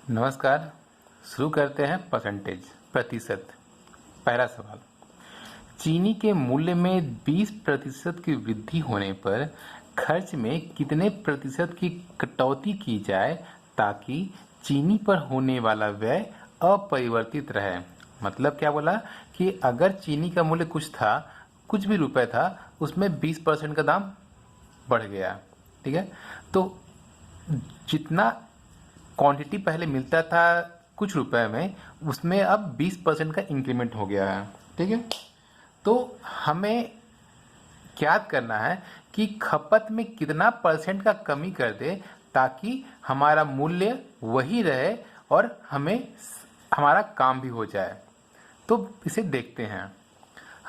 नमस्कार। शुरू करते हैं परसेंटेज प्रतिशत। पहला सवाल, चीनी के मूल्य में 20% की वृद्धि होने पर खर्च में कितने प्रतिशत की कटौती की जाए ताकि चीनी पर होने वाला व्यय अपरिवर्तित रहे। मतलब क्या बोला कि अगर चीनी का मूल्य कुछ भी रुपए था, उसमें 20% का दाम बढ़ गया, ठीक है, तो जितना क्वांटिटी पहले मिलता था कुछ रुपए में, उसमें अब 20% का इंक्रीमेंट हो गया है, ठीक है। तो हमें ज्ञात करना है कि खपत में कितना परसेंट का कमी कर दे ताकि हमारा मूल्य वही रहे और हमारा काम भी हो जाए। तो इसे देखते हैं।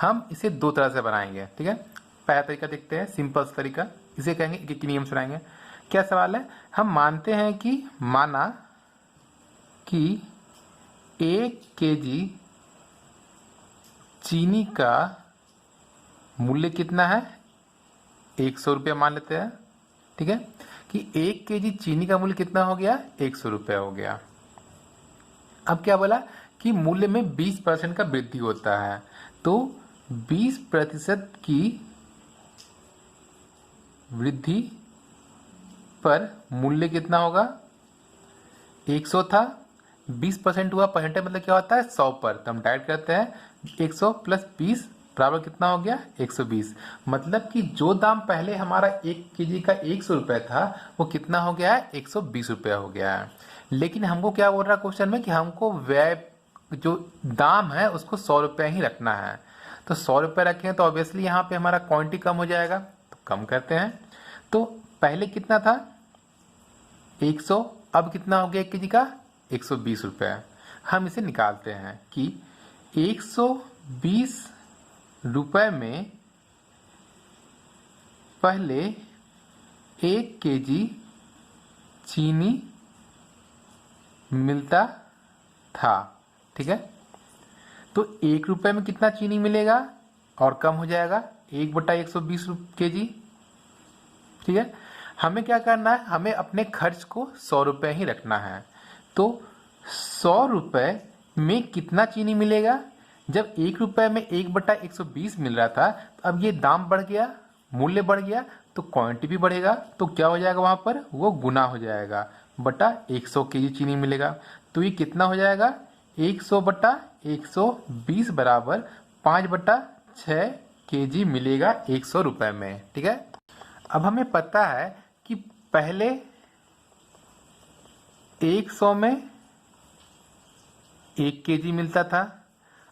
हम इसे दो तरह से बनाएंगे, ठीक है। पहला तरीका देखते हैं, सिंपल तरीका। इसे कहेंगे एक नियम सुनाएंगे। क्या सवाल है? हम मानते हैं कि माना कि 1 केजी चीनी का मूल्य कितना है? 100 रुपया मान लेते हैं, ठीक है, कि 1 केजी चीनी का मूल्य कितना हो गया? 100 रुपया हो गया। अब क्या बोला कि मूल्य में 20% का वृद्धि होता है, तो 20% की वृद्धि पर मूल्य कितना होगा? 100 था, 20% हुआ, परसेंटेज मतलब क्या होता है? 100 पर। तो हम डायरेक्ट करते हैं 100 प्लस 20 बराबर कितना हो गया? 120। मतलब कि जो दाम पहले हमारा 1 केजी का 100 रुपये था, वो कितना हो गया है? 120 रुपया हो गया है। लेकिन हमको क्या बोल रहा है क्वेश्चन में कि हमको व्यय जो दाम है उसको 100 रुपया ही रखना है। तो 100 रुपये रखें तो ऑब्वियसली यहाँ पे हमारा क्वांटिटी कम हो जाएगा, तो कम करते हैं। तो पहले कितना था? 100, अब कितना हो गया 1 केजी का? 120 रुपये। हम इसे निकालते हैं कि 120 रुपये में पहले 1 केजी चीनी मिलता था, ठीक है। तो 1 रुपये में कितना चीनी मिलेगा और कम हो जाएगा? 1/120 केजी, ठीक है। हमें क्या करना है? हमें अपने खर्च को 100 रुपये ही रखना है। तो 100 रुपये में कितना चीनी मिलेगा? जब 1 रुपये में 1/120 मिल रहा था, तो अब ये दाम बढ़ गया, मूल्य बढ़ गया, तो क्वांटिटी भी बढ़ेगा। तो क्या हो जाएगा वहां पर? वो गुना हो जाएगा, बटा 100 केजी चीनी मिलेगा। तो ये कितना हो जाएगा? 100/120 बराबर 5/6 केजी मिलेगा 100 रुपये में, ठीक है। अब हमें पता है कि पहले 100 में 1 केजी मिलता था,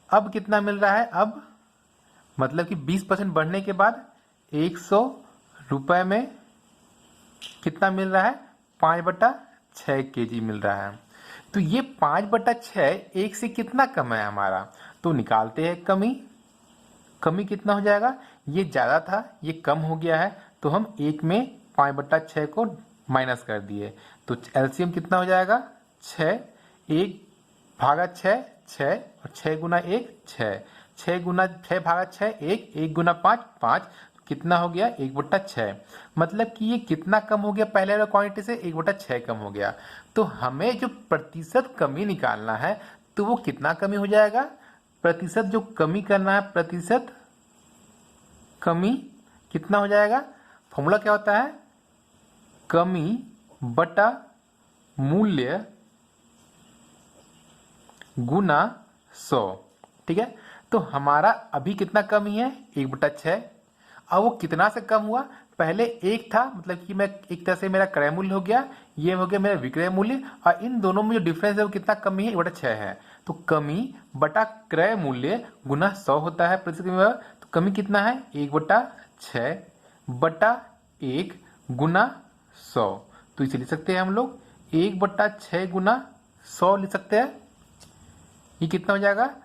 अब कितना मिल रहा है? अब मतलब कि 20% बढ़ने के बाद 100 रुपये में कितना मिल रहा है? 5/6 केजी मिल रहा है। तो ये 5/6 1 से कितना कम है हमारा? तो निकालते हैं कमी। कमी कितना हो जाएगा? ये ज़्यादा था, ये कम हो गया है, तो हम 1 में 5/6 को माइनस कर दिए। तो एलसीएम कितना हो जाएगा? 6, 1/6, 6 और 6 गुना 1 6, 6 गुना 6/6 1, 1 गुना 5 5, कितना हो गया? 1/6। मतलब कि ये कितना कम हो गया पहले वाले क्वांटिटी से? 1/6 कम हो गया। तो हमें जो प्रतिशत कमी निकालना है, तो वो कितना कमी हो जाएगा? प्रतिशत जो कमी करना है, प्रतिशत कमी कितना हो जाएगा? फॉर्मूला क्या होता है? कमी बटा मूल्य गुना 100, ठीक है। तो हमारा अभी कितना कमी है? 1/6। अब वो कितना से कम हुआ? पहले 1 था, मतलब कि मैं एक तरह से मेरा क्रय मूल्य हो गया, ये हो गया मेरा विक्रय मूल्य, और इन दोनों में जो डिफरेंस है वो कितना कमी है? 1/6 है। तो कमी बटा क्रय मूल्य गुना 100 होता है प्रतिशत में। तो कमी कितना है? 1/6 बटा 1 गुना 100। तो इसे लिख सकते हैं हम लोग 1/6 गुना 100 लिख सकते हैं। ये कितना हो जाएगा?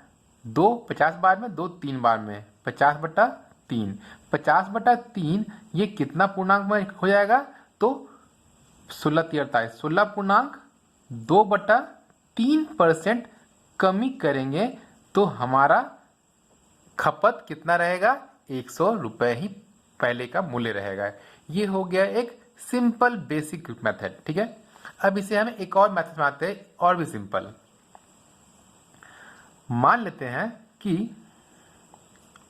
2 50 बार में, 2 3 बार में, 50/3। 50/3 ये कितना पूर्णांक में हो जाएगा? तो 16/43, 16.2/3% कमी करेंगे तो हमारा खपत कितना रहेगा? 100 रुपये ही पहले का मूल्य रहेगा। ये हो गया एक सिंपल बेसिक मेथड, ठीक है। अब इसे हम एक और मेथड में आते हैं, और भी सिंपल। मान लेते हैं कि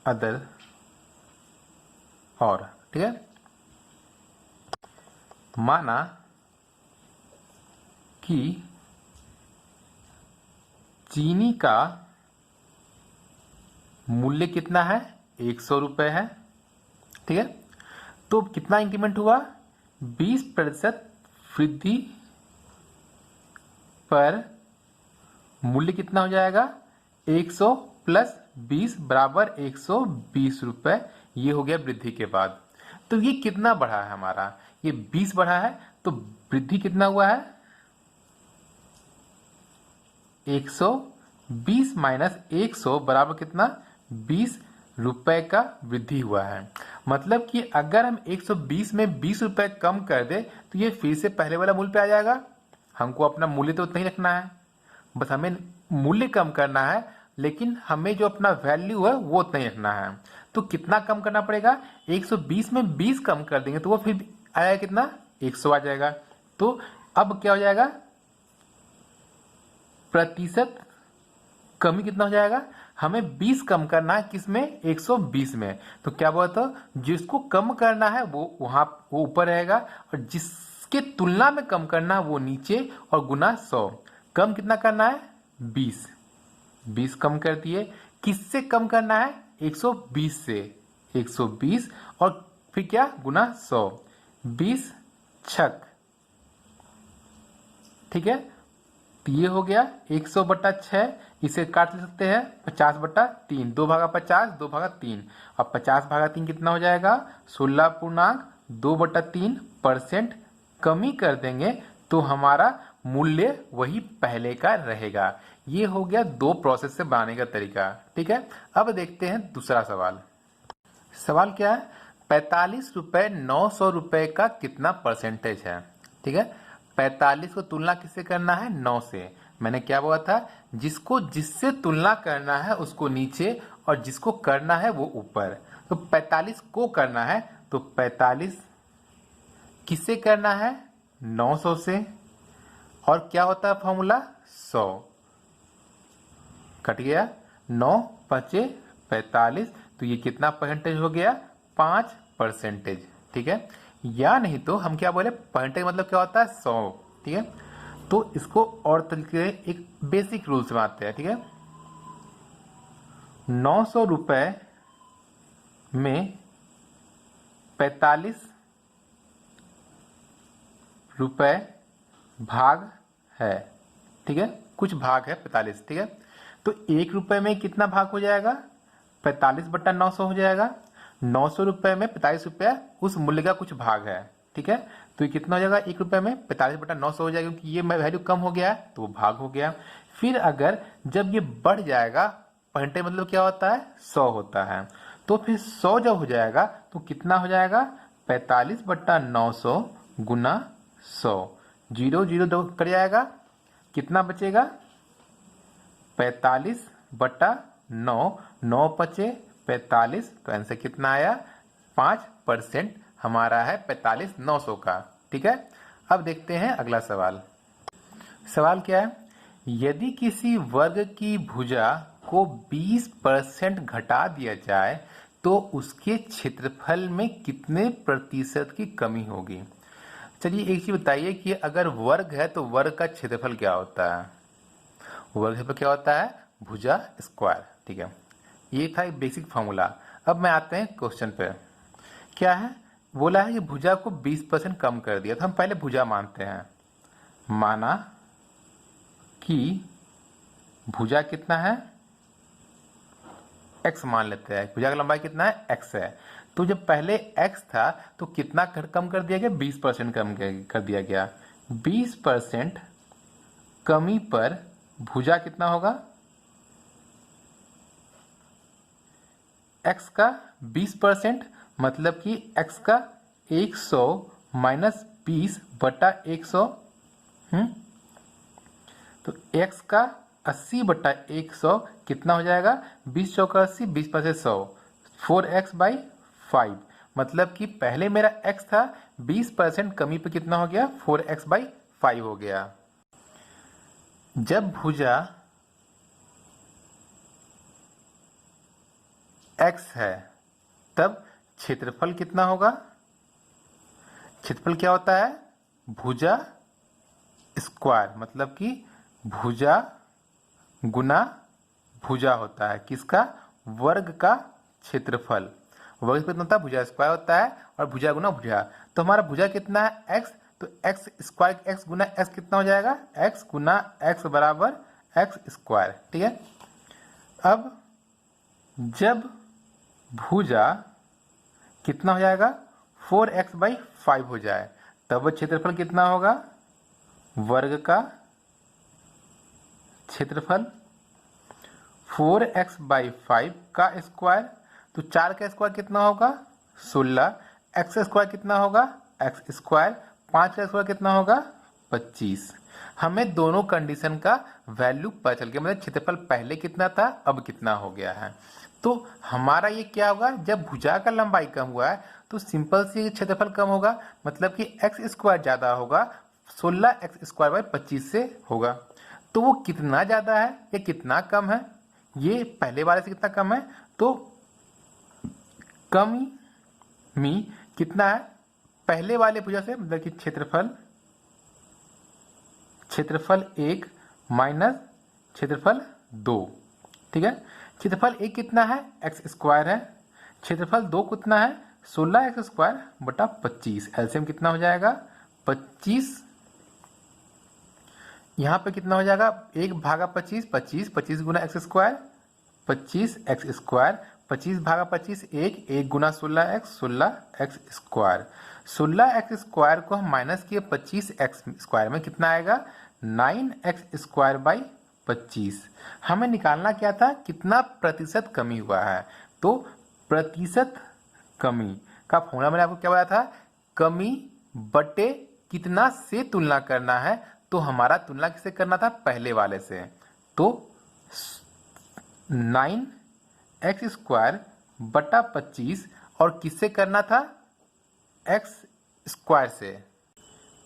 अदर और, ठीक है, माना कि चीनी का मूल्य कितना है, 100 रुपये है, ठीक है। तो कितना इंक्रीमेंट हुआ, 20% वृद्धि पर मूल्य कितना हो जाएगा, 100 प्लस 20 बराबर 120 रुपये। ये हो गया वृद्धि के बाद। तो ये कितना बढ़ा है हमारा, ये 20 बढ़ा है, तो वृद्धि कितना हुआ है, 120 माइनस 100 बराबर कितना, 20 रुपए का वृद्धि हुआ है। मतलब कि अगर हम 120 में 20 रुपए कम कर दे तो ये फिर से पहले वाला मूल्य पे आ जाएगा। हमको अपना मूल्य तो उतना ही रखना है, बस हमें मूल्य कम करना है, लेकिन हमें जो अपना वैल्यू है वो उतना ही रखना है। तो कितना कम करना पड़ेगा, 120 में 20 कम कर देंगे तो वो फिर आएगा कितना, 100 आ जाएगा। तो अब क्या हो जाएगा, प्रतिशत कमी कितना हो जाएगा, हमें 20 कम करना है, किसमें, 120 में। तो क्या बोला था, जिसको कम करना है वो वहां वो ऊपर रहेगा, और जिसके तुलना में कम करना है वो नीचे, और गुना 100। कम कितना करना है, 20 कम कर दिए। किससे कम करना है, 120 से, 120 और फिर क्या, गुना 100, 20 छक, ठीक है। तो ये हो गया 100/6, इसे काट सकते हैं 50/3, 2/50, 2/3, और 50/3 कितना हो जाएगा, 16.2/3% कमी कर देंगे तो हमारा मूल्य वही पहले का रहेगा। ये हो गया 2 प्रोसेस से बनाने का तरीका, ठीक है। अब देखते हैं दूसरा सवाल। सवाल क्या है, 45 रुपए 900 रुपए का कितना परसेंटेज है, ठीक है। 45 को तुलना किससे करना है, 9 से। मैंने क्या बोला था, जिसको जिससे तुलना करना है उसको नीचे, और जिसको करना है वो ऊपर। तो 45 को करना है, तो 45 किससे करना है, 900 से, और क्या होता है फॉर्मूला, 100 कट गया, 9 बचे 45, तो ये कितना परसेंटेज हो गया, 5%, ठीक है। या नहीं तो हम क्या बोले, परसेंटेज मतलब क्या होता है, 100, ठीक है। तो इसको और तरीके एक बेसिक रूल से आते हैं, ठीक है। 900 रुपए में 45 रुपए भाग है, ठीक है, कुछ भाग है 45, ठीक है। तो 1 रुपए में कितना भाग हो जाएगा, 45/900 हो जाएगा। 900 रुपए में 45 रुपया उस मूल्य का कुछ भाग है, ठीक है। तो ये कितना हो जाएगा, 1 रुपए में 45/900 हो जाएगा, क्योंकि ये वैल्यू कम हो गया है तो वो भाग हो गया। फिर अगर जब ये बढ़ जाएगा, परसेंटेज मतलब क्या होता है, 100 होता है, तो फिर 100 जब हो जाएगा तो कितना हो जाएगा, 45/900 गुना 100, 0 0 दो कर जाएगा, कितना बचेगा, 45/9, 9 बचे 45, तो आंसर कितना आया, 5% हमारा है 45/900 का, ठीक है। अब देखते हैं अगला सवाल। सवाल क्या है, यदि किसी वर्ग की भुजा को 20% घटा दिया जाए तो उसके क्षेत्रफल में कितने प्रतिशत की कमी होगी। चलिए एक चीज बताइए कि अगर वर्ग है तो वर्ग का क्षेत्रफल क्या होता है, वर्ग पर क्या होता है, भुजा स्क्वायर, ठीक है। ये था एक बेसिक फॉर्मूला। अब मैं आते हैं क्वेश्चन पे, क्या है, बोला है कि भुजा को 20% कम कर दिया, तो हम पहले भुजा मानते हैं। माना कि भुजा कितना है, x मान लेते हैं, भुजा की लंबाई कितना है, x है। तो जब पहले x था तो कितना कम कर दिया गया, 20% कम कर दिया गया। 20% कमी पर भुजा कितना होगा, x का 20%, मतलब कि x का 100 माइनस 20/100, तो x का 80/100 कितना हो जाएगा, 20 चौका 80, 20/100, 4x/5। मतलब कि पहले मेरा x था, 20% कमी पे कितना हो गया, 4x/5 5 हो गया। जब भुजा x है तब क्षेत्रफल कितना होगा? क्षेत्रफल क्या होता है? भुजा स्क्वायर, मतलब कि भुजा गुना भुजा होता है किसका? वर्ग का क्षेत्रफल। वर्ग कितना होता है? भुजा स्क्वायर होता है और भुजा गुना भुजा। तो हमारा भुजा कितना है? x, तो x स्क्वायर x गुना x कितना हो जाएगा? x गुना x बराबर x स्क्वायर। ठीक है। अब जब भुजा कितना हो जाएगा? 4x/5 हो जाए तब क्षेत्रफल कितना होगा? वर्ग का क्षेत्रफल 4x/5 का स्क्वायर, तो 4 का स्क्वायर कितना होगा? 16। x स्क्वायर कितना होगा? x square. 5 का स्क्वायर कितना होगा? 25। हमें दोनों कंडीशन का वैल्यू पता चल गया, मतलब क्षेत्रफल पहले कितना था अब कितना हो गया है। तो हमारा ये क्या होगा? जब भुजा का लंबाई कम हुआ है तो सिंपल सी क्षेत्रफल कम होगा, मतलब कि x स्क्वायर ज्यादा होगा, 16x²/25 से होगा। तो वो कितना ज्यादा है या कितना कम है? ये पहले वाले से कितना कम है? तो कमी कितना है पहले वाले भुजा से, मतलब कि क्षेत्रफल 1 माइनस क्षेत्रफल 2। ठीक है। क्षेत्रफल 1 कितना है? x स्क्वायर है। क्षेत्रफल 2 कितना है? 16x²/25। एलसीएम कितना हो जाएगा? 25। यहाँ पे कितना हो जाएगा? 1/25, 25 गुना x स्क्वायर, 25x²। 25/25 1 गुना 16x, 16x स्क्वायर। 16x² को हम माइनस किए 25x² में कितना आएगा? 9x²/25। हमें निकालना क्या था? कितना प्रतिशत कमी हुआ है। तो प्रतिशत कमी का फॉर्मूला मैंने आपको क्या बताया था? कमी बटे कितना से तुलना करना है। तो हमारा तुलना किससे करना था? पहले वाले से। तो 9x²/25 और किससे करना था? x स्क्वायर से।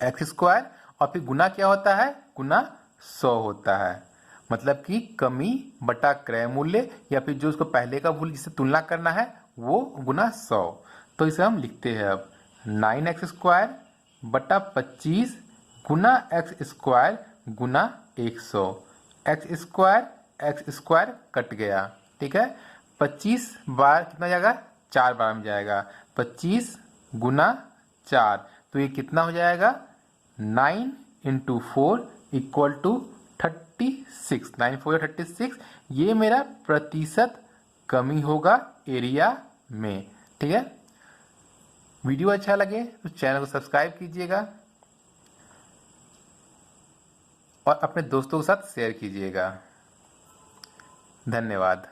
x स्क्वायर और फिर गुना क्या होता है? गुना 100 होता है, मतलब कि कमी बटा क्रय मूल्य या फिर जो उसको पहले का मूल्य जिससे तुलना करना है वो गुना 100। तो इसे हम लिखते हैं अब 9x²/25 गुना x² गुना 100। x² कट गया। ठीक है। 25 बार कितना जाएगा? 4 बार में जाएगा। 25 गुना 4, तो ये कितना हो जाएगा? 9 × 4 = 36। 9 4 36। ये मेरा प्रतिशत कमी होगा एरिया में। ठीक है। वीडियो अच्छा लगे तो चैनल को सब्सक्राइब कीजिएगा और अपने दोस्तों के साथ शेयर कीजिएगा। धन्यवाद।